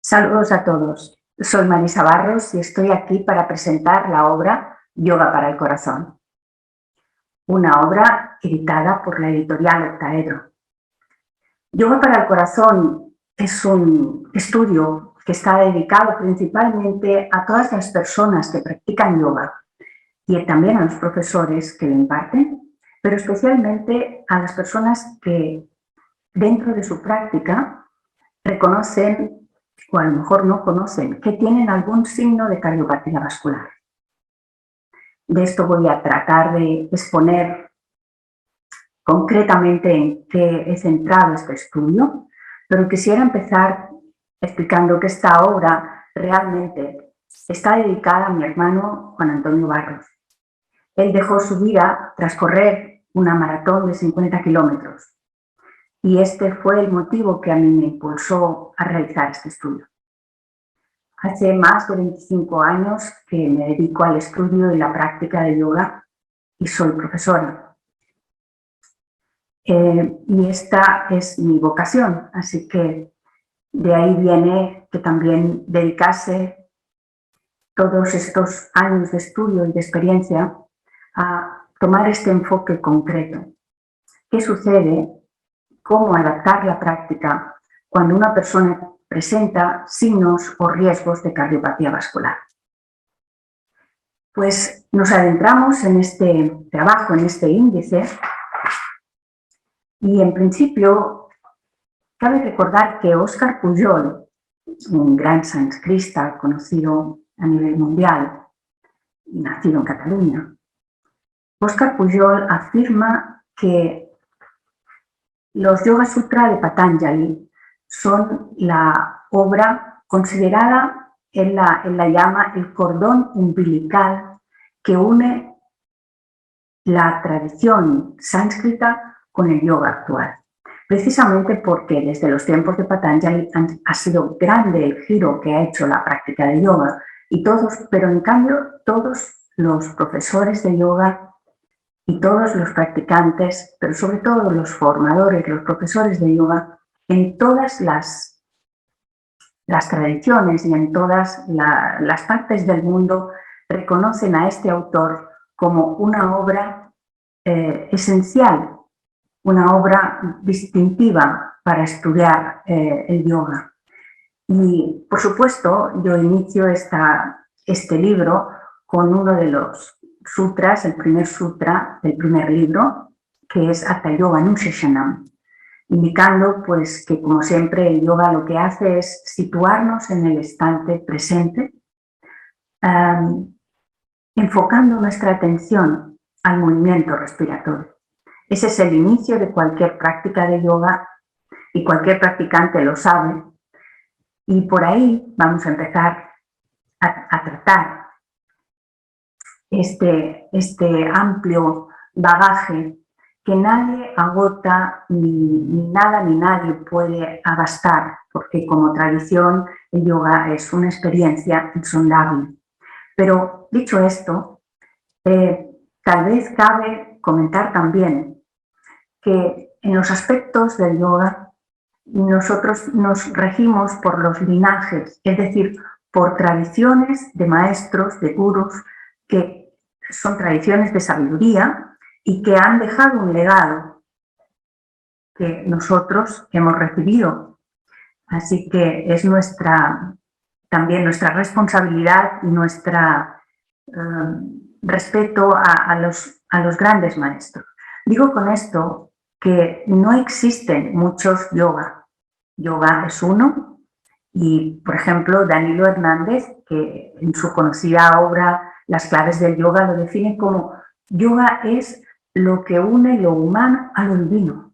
Saludos a todos. Soy Marisa Barros y estoy aquí para presentar la obra Yoga para el Corazón, una obra editada por la editorial Octaedro. Yoga para el Corazón es un estudio que está dedicado principalmente a todas las personas que practican yoga y también a los profesores que lo imparten, pero especialmente a las personas que dentro de su práctica reconocen o a lo mejor no conocen, que tienen algún signo de cardiopatía vascular. De esto voy a tratar de exponer concretamente en qué he centrado este estudio, pero quisiera empezar explicando que esta obra realmente está dedicada a mi hermano Juan Antonio Barros. Él dejó su vida tras correr una maratón de 50 kilómetros y este fue el motivo que a mí me impulsó a realizar este estudio. Hace más de 25 años que me dedico al estudio y la práctica de yoga y soy profesora. Y esta es mi vocación, así que de ahí viene que también dedicase todos estos años de estudio y de experiencia a tomar este enfoque concreto. ¿Qué sucede? ¿Cómo adaptar la práctica cuando una persona presenta signos o riesgos de cardiopatía vascular? Pues nos adentramos en este trabajo, en este índice, y en principio cabe recordar que Óscar Pujol, un gran sanscrista conocido a nivel mundial y nacido en Cataluña, Óscar Pujol afirma que los Yoga Sutra de Patanjali son la obra considerada, él la llama el cordón umbilical que une la tradición sánscrita con el yoga actual. Precisamente porque desde los tiempos de Patanjali ha sido grande el giro que ha hecho la práctica de yoga, pero en cambio todos los profesores de yoga y todos los practicantes, pero sobre todo los formadores, los profesores de yoga, en todas las tradiciones y en todas las partes del mundo reconocen a este autor como una obra esencial, una obra distintiva para estudiar el yoga. Y, por supuesto, yo inicio este libro con uno de los sutras, el primer sutra del primer libro, que es Hatha Yoga Anushashanam, indicando pues, que, como siempre, el yoga lo que hace es situarnos en el instante presente, enfocando nuestra atención al movimiento respiratorio. Ese es el inicio de cualquier práctica de yoga y cualquier practicante lo sabe. Y por ahí vamos a empezar a tratar este amplio bagaje que nadie agota, ni nada ni nadie puede abastar, porque como tradición el yoga es una experiencia insondable. Pero dicho esto, tal vez cabe comentar también que en los aspectos del yoga nosotros nos regimos por los linajes, es decir, por tradiciones de maestros, de gurús, que son tradiciones de sabiduría y que han dejado un legado que nosotros hemos recibido. Así que es también nuestra responsabilidad y nuestro respeto a los grandes maestros. Digo con esto que no existen muchos yoga. Yoga es uno y, por ejemplo, Danilo Hernández, que en su conocida obra Las claves del yoga lo define como yoga es lo que une lo humano a lo divino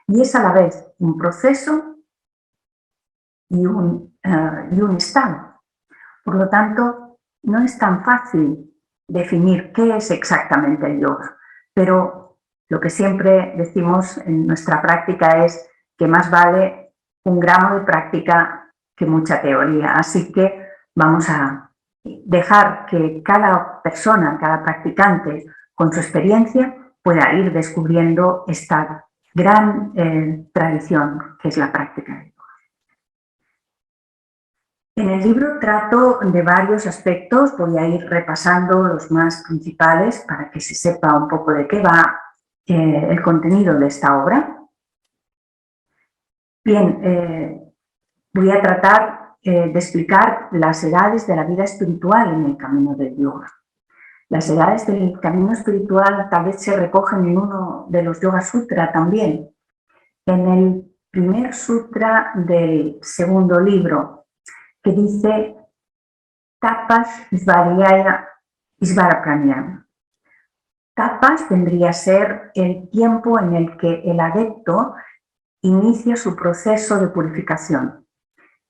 y es a la vez un proceso y un estado. Por lo tanto, no es tan fácil definir qué es exactamente el yoga, pero lo que siempre decimos en nuestra práctica es que más vale un gramo de práctica que mucha teoría. Así que vamos a dejar que cada persona, cada practicante, con su experiencia, pueda ir descubriendo esta gran tradición que es la práctica. En el libro trato de varios aspectos, voy a ir repasando los más principales para que se sepa un poco de qué va el contenido de esta obra. Bien, voy a tratar de explicar las edades de la vida espiritual en el camino del yoga. Las edades del camino espiritual tal vez se recogen en uno de los Yoga Sutra también. En el primer sutra del segundo libro, que dice Tapas Svara Pranayama. Tapas vendría a ser el tiempo en el que el adepto inicia su proceso de purificación,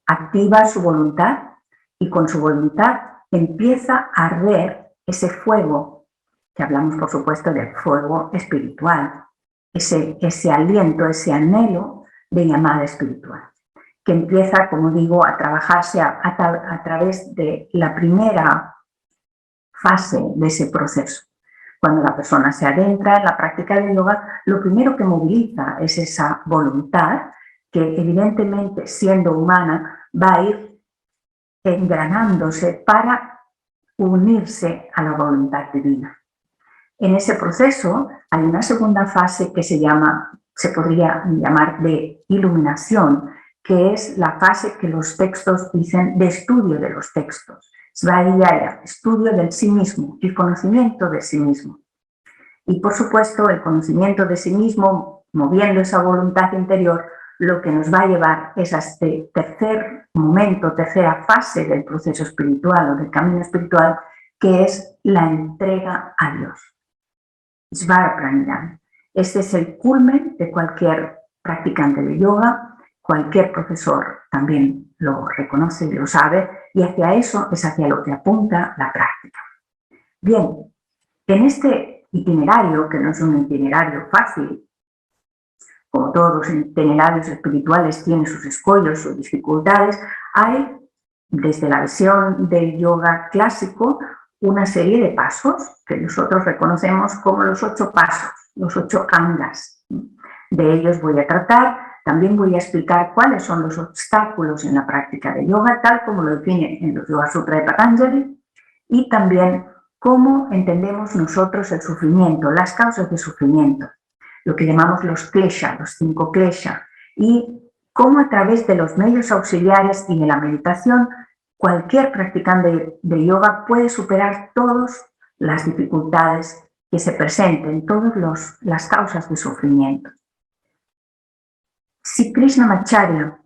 activa su voluntad y con su voluntad empieza a arder ese fuego, que hablamos por supuesto del fuego espiritual, ese aliento, ese anhelo de llamada espiritual, que empieza, como digo, a trabajarse a través de la primera fase de ese proceso. Cuando la persona se adentra en la práctica del yoga, lo primero que moviliza es esa voluntad que evidentemente, siendo humana, va a ir engranándose para unirse a la voluntad divina. En ese proceso hay una segunda fase que se podría llamar de iluminación, que es la fase que los textos dicen de estudio de los textos. Svadhyaya, estudio del sí mismo, el conocimiento de sí mismo. Y por supuesto el conocimiento de sí mismo, moviendo esa voluntad interior, lo que nos va a llevar es a este tercer momento, tercera fase del proceso espiritual o del camino espiritual, que es la entrega a Dios. Svara Pranayama. Este es el culmen de cualquier practicante de yoga, cualquier profesor también lo reconoce y lo sabe, y hacia eso es hacia lo que apunta la práctica. Bien, en este itinerario, que no es un itinerario fácil, como todos los itinerarios espirituales tienen sus escollos, sus dificultades, hay, desde la visión del yoga clásico, una serie de pasos que nosotros reconocemos como los 8 pasos, los 8 angas. De ellos voy a tratar. También voy a explicar cuáles son los obstáculos en la práctica de yoga, tal como lo define en los Yoga Sutra de Patanjali, y también cómo entendemos nosotros el sufrimiento, las causas de sufrimiento, lo que llamamos los klesha, los 5 klesha, y cómo a través de los medios auxiliares y de la meditación, cualquier practicante de yoga puede superar todas las dificultades que se presenten, todas las causas de sufrimiento. Si Krishnamacharya,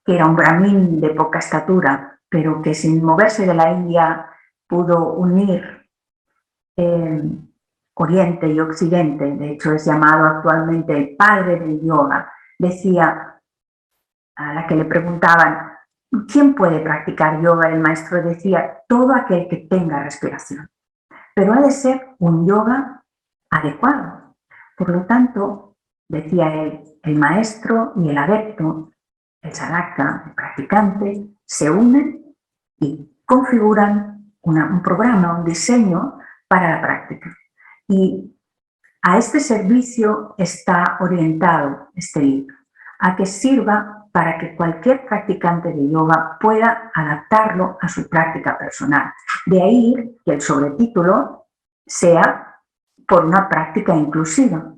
que era un brahmin de poca estatura, pero que sin moverse de la India pudo unir Oriente y Occidente, de hecho es llamado actualmente el padre del yoga, decía, a la que le preguntaban, ¿quién puede practicar yoga? El maestro decía, todo aquel que tenga respiración, pero ha de ser un yoga adecuado. Por lo tanto, decía él, el maestro y el adepto, el sadhaka, el practicante, se unen y configuran un programa, un diseño para la práctica. Y a este servicio está orientado este libro, a que sirva para que cualquier practicante de yoga pueda adaptarlo a su práctica personal. De ahí que el sobretítulo sea por una práctica inclusiva.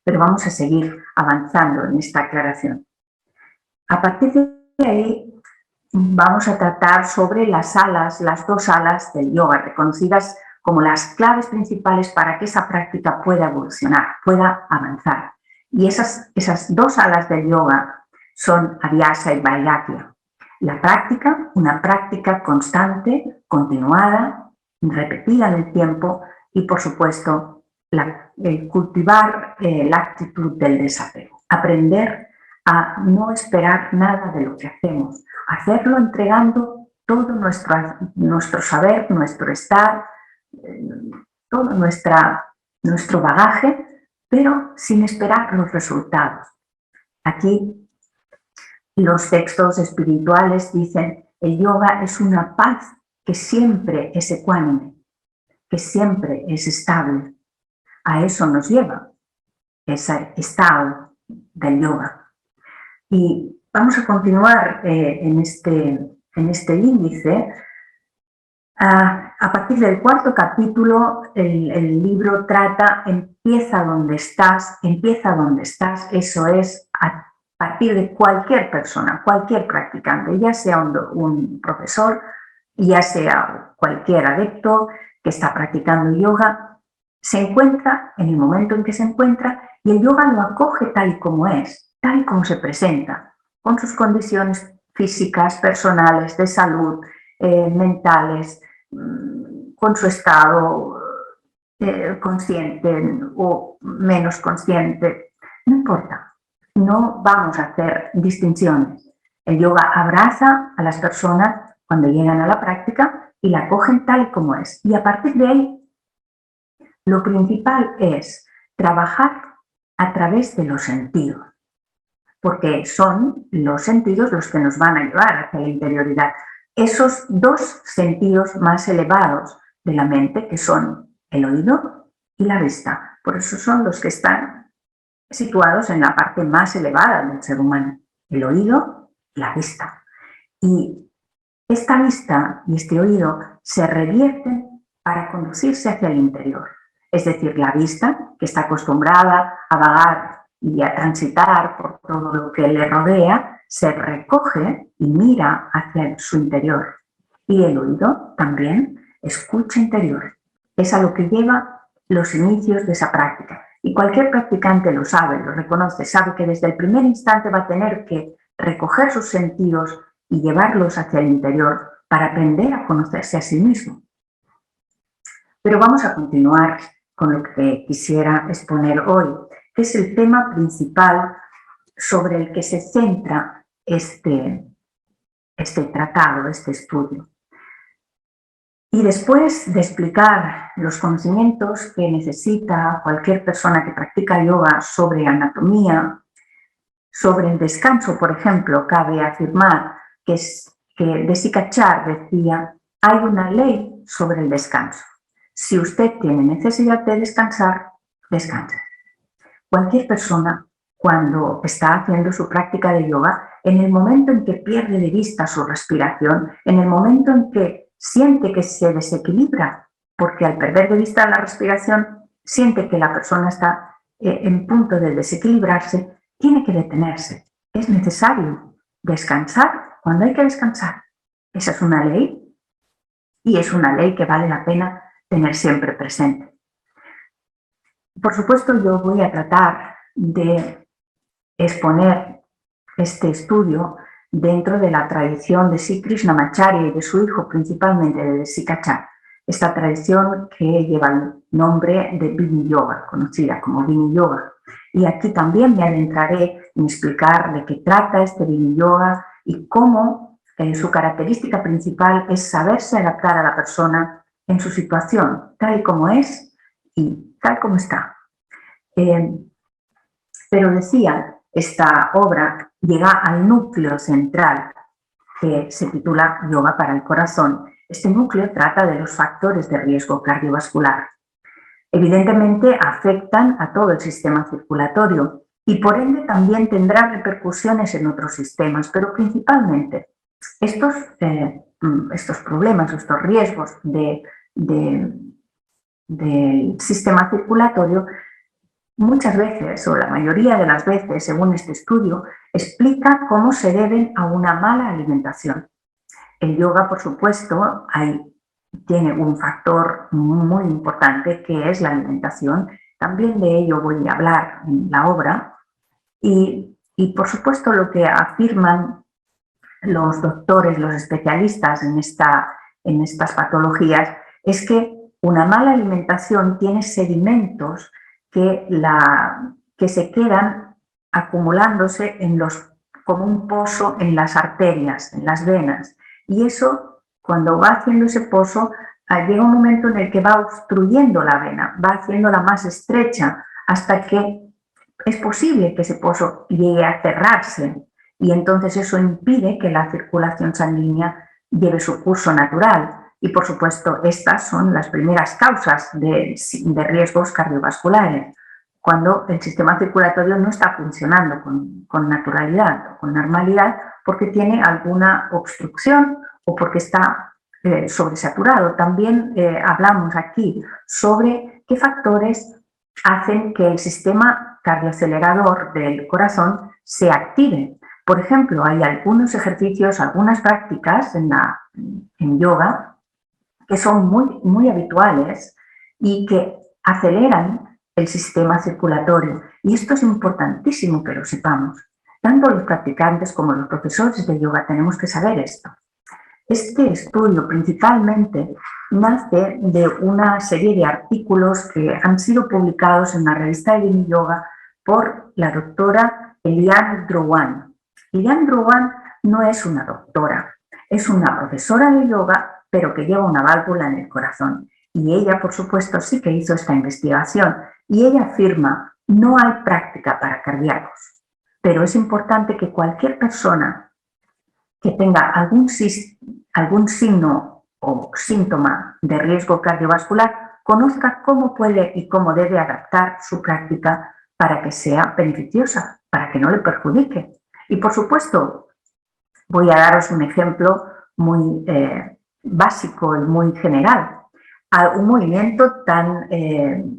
Pero vamos a seguir avanzando en esta aclaración. A partir de ahí vamos a tratar sobre las dos alas del yoga, reconocidas como las claves principales para que esa práctica pueda evolucionar, pueda avanzar. Y esas 2 alas del yoga son Abhyasa y Vairagya. La práctica, una práctica constante, continuada, repetida en el tiempo y, por supuesto, cultivar la actitud del desapego. Aprender a no esperar nada de lo que hacemos, hacerlo entregando todo nuestro saber, nuestro estar, todo nuestro bagaje, pero sin esperar los resultados. Aquí los textos espirituales dicen, el yoga es una paz que siempre es ecuánime, que siempre es estable. A eso nos lleva ese estado del yoga. Y vamos a continuar en este índice. A partir del cuarto capítulo, el libro trata empieza donde estás, eso es a partir de cualquier persona, cualquier practicante, ya sea un profesor, ya sea cualquier adepto que está practicando yoga, se encuentra en el momento en que se encuentra y el yoga lo acoge tal y como es, tal y como se presenta, con sus condiciones físicas, personales, de salud, mentales, con su estado consciente o menos consciente, no importa, no vamos a hacer distinciones. El yoga abraza a las personas cuando llegan a la práctica y la acogen tal y como es. Y a partir de ahí, lo principal es trabajar a través de los sentidos, porque son los sentidos los que nos van a llevar hacia la interioridad. Esos dos sentidos más elevados de la mente, que son el oído y la vista. Por eso son los que están situados en la parte más elevada del ser humano. El oído y la vista. Y esta vista y este oído se revierten para conducirse hacia el interior. Es decir, la vista, que está acostumbrada a vagar y a transitar por todo lo que le rodea, se recoge y mira hacia su interior. Y el oído también escucha interior. Es a lo que lleva los inicios de esa práctica. Y cualquier practicante lo sabe, lo reconoce, sabe que desde el primer instante va a tener que recoger sus sentidos y llevarlos hacia el interior para aprender a conocerse a sí mismo. Pero vamos a continuar con lo que quisiera exponer hoy, que es el tema principal sobre el que se centra este tratado, este estudio. Y después de explicar los conocimientos que necesita cualquier persona que practica yoga sobre anatomía, sobre el descanso, por ejemplo, cabe afirmar que Desika Char decía, hay una ley sobre el descanso. Si usted tiene necesidad de descansar, descanse. Cualquier persona, cuando está haciendo su práctica de yoga, en el momento en que pierde de vista su respiración, en el momento en que siente que se desequilibra, porque al perder de vista la respiración, siente que la persona está en punto de desequilibrarse, tiene que detenerse. Es necesario descansar cuando hay que descansar. Esa es una ley y es una ley que vale la pena tener siempre presente. Por supuesto, yo voy a tratar de exponer este estudio dentro de la tradición de Sri Krishnamacharya y de su hijo, principalmente de Desika Char, esta tradición que lleva el nombre de Vini Yoga, conocida como Vini Yoga. Y aquí también me adentraré en explicar de qué trata este Vini Yoga y cómo su característica principal es saberse adaptar a la persona en su situación, tal y como es y tal como está. Pero decía, esta obra llega al núcleo central que se titula Yoga para el Corazón. Este núcleo trata de los factores de riesgo cardiovascular. Evidentemente afectan a todo el sistema circulatorio y por ende también tendrán repercusiones en otros sistemas, pero principalmente estos problemas, estos riesgos del sistema circulatorio muchas veces, o la mayoría de las veces, según este estudio, explica cómo se deben a una mala alimentación. El yoga, por supuesto, tiene un factor muy importante que es la alimentación. También de ello voy a hablar en la obra. Y por supuesto, lo que afirman los doctores, los especialistas en estas patologías, es que una mala alimentación tiene sedimentos que se quedan acumulándose como un pozo en las arterias, en las venas. Y eso, cuando va haciendo ese pozo, llega un momento en el que va obstruyendo la vena, va haciéndola más estrecha, hasta que es posible que ese pozo llegue a cerrarse. Y entonces eso impide que la circulación sanguínea lleve su curso natural. Y por supuesto, estas son las primeras causas de riesgos cardiovasculares. cuando el sistema circulatorio no está funcionando con naturalidad o con normalidad porque tiene alguna obstrucción o porque está sobresaturado. También hablamos aquí sobre qué factores hacen que el sistema cardioacelerador del corazón se active. Por ejemplo, hay algunos ejercicios, algunas prácticas en yoga que son muy habituales y que aceleran el sistema circulatorio. Y esto es importantísimo que lo sepamos. Tanto los practicantes como los profesores de yoga tenemos que saber esto. Este estudio principalmente nace de una serie de artículos que han sido publicados en la revista de Yoga por la doctora Eliane Drouin. Eliane Drouin no es una doctora, es una profesora de yoga, pero que lleva una válvula en el corazón. Y ella, por supuesto, sí que hizo esta investigación. Y ella afirma, no hay práctica para cardíacos, pero es importante que cualquier persona que tenga algún signo o síntoma de riesgo cardiovascular conozca cómo puede y cómo debe adaptar su práctica para que sea beneficiosa, para que no le perjudique. Y por supuesto, voy a daros un ejemplo muy básico y muy general. Un movimiento tan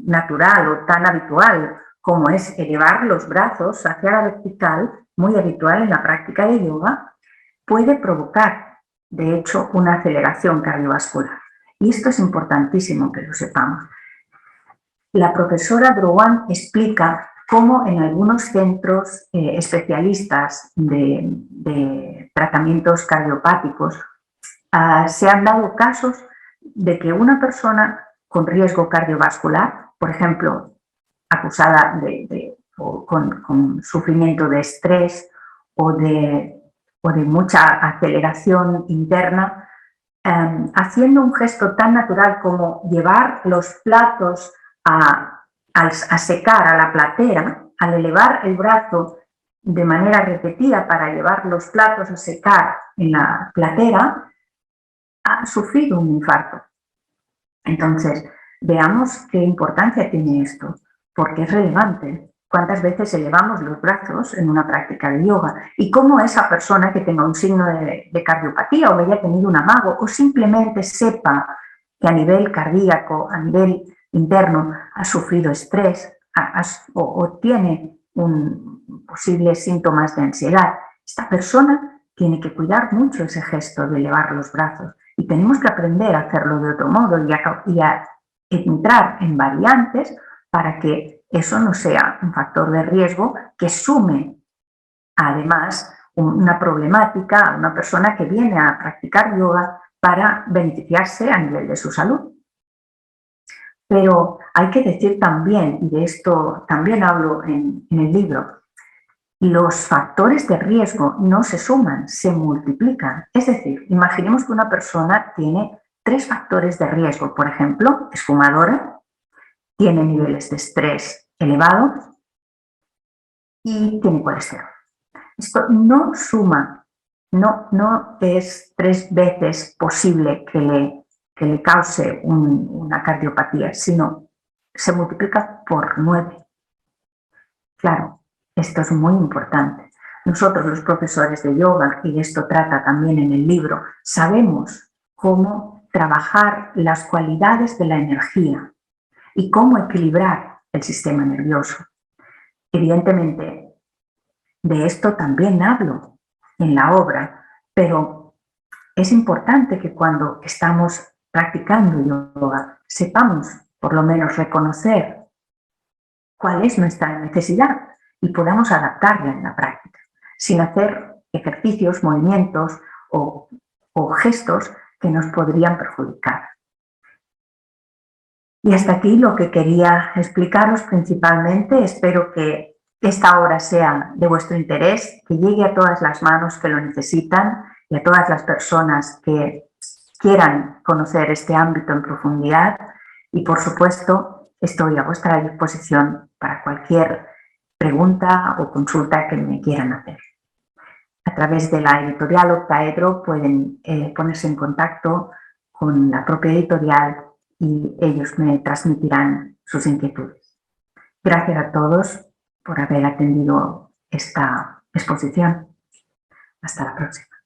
natural o tan habitual como es elevar los brazos hacia la vertical, muy habitual en la práctica de yoga, puede provocar, de hecho, una aceleración cardiovascular. Y esto es importantísimo que lo sepamos. La profesora Drouin explica cómo en algunos centros especialistas de tratamientos cardiopáticos se han dado casos de que una persona con riesgo cardiovascular, por ejemplo, acusada con sufrimiento de estrés o de mucha aceleración interna, haciendo un gesto tan natural como llevar los platos a secar a la platera, al elevar el brazo de manera repetida para llevar los platos a secar en la platera, ha sufrido un infarto. Entonces, veamos qué importancia tiene esto, porque es relevante. ¿Cuántas veces elevamos los brazos en una práctica de yoga? Y cómo esa persona que tenga un signo de cardiopatía o haya tenido un amago o simplemente sepa que a nivel cardíaco, a nivel interno, ha sufrido estrés o tiene posibles síntomas de ansiedad, esta persona tiene que cuidar mucho ese gesto de elevar los brazos. Y tenemos que aprender a hacerlo de otro modo y a entrar en variantes para que eso no sea un factor de riesgo que sume además una problemática a una persona que viene a practicar yoga para beneficiarse a nivel de su salud. Pero hay que decir también, y de esto también hablo en el libro, los factores de riesgo no se suman, se multiplican. Es decir, imaginemos que una persona tiene 3 factores de riesgo. Por ejemplo, es fumadora, tiene niveles de estrés elevados y tiene colesterol. Esto no suma, no es 3 veces posible que le cause una cardiopatía, sino se multiplica por 9. Claro. Esto es muy importante. Nosotros, los profesores de yoga, y de esto trata también en el libro, sabemos cómo trabajar las cualidades de la energía y cómo equilibrar el sistema nervioso. Evidentemente, de esto también hablo en la obra, pero es importante que cuando estamos practicando yoga sepamos por lo menos reconocer cuál es nuestra necesidad y podamos adaptarla en la práctica, sin hacer ejercicios, movimientos o gestos que nos podrían perjudicar. Y hasta aquí lo que quería explicaros principalmente. Espero que esta obra sea de vuestro interés, que llegue a todas las manos que lo necesitan y a todas las personas que quieran conocer este ámbito en profundidad. Y por supuesto, estoy a vuestra disposición para cualquier pregunta o consulta que me quieran hacer. A través de la editorial Octaedro pueden ponerse en contacto con la propia editorial y ellos me transmitirán sus inquietudes. Gracias a todos por haber atendido esta exposición. Hasta la próxima.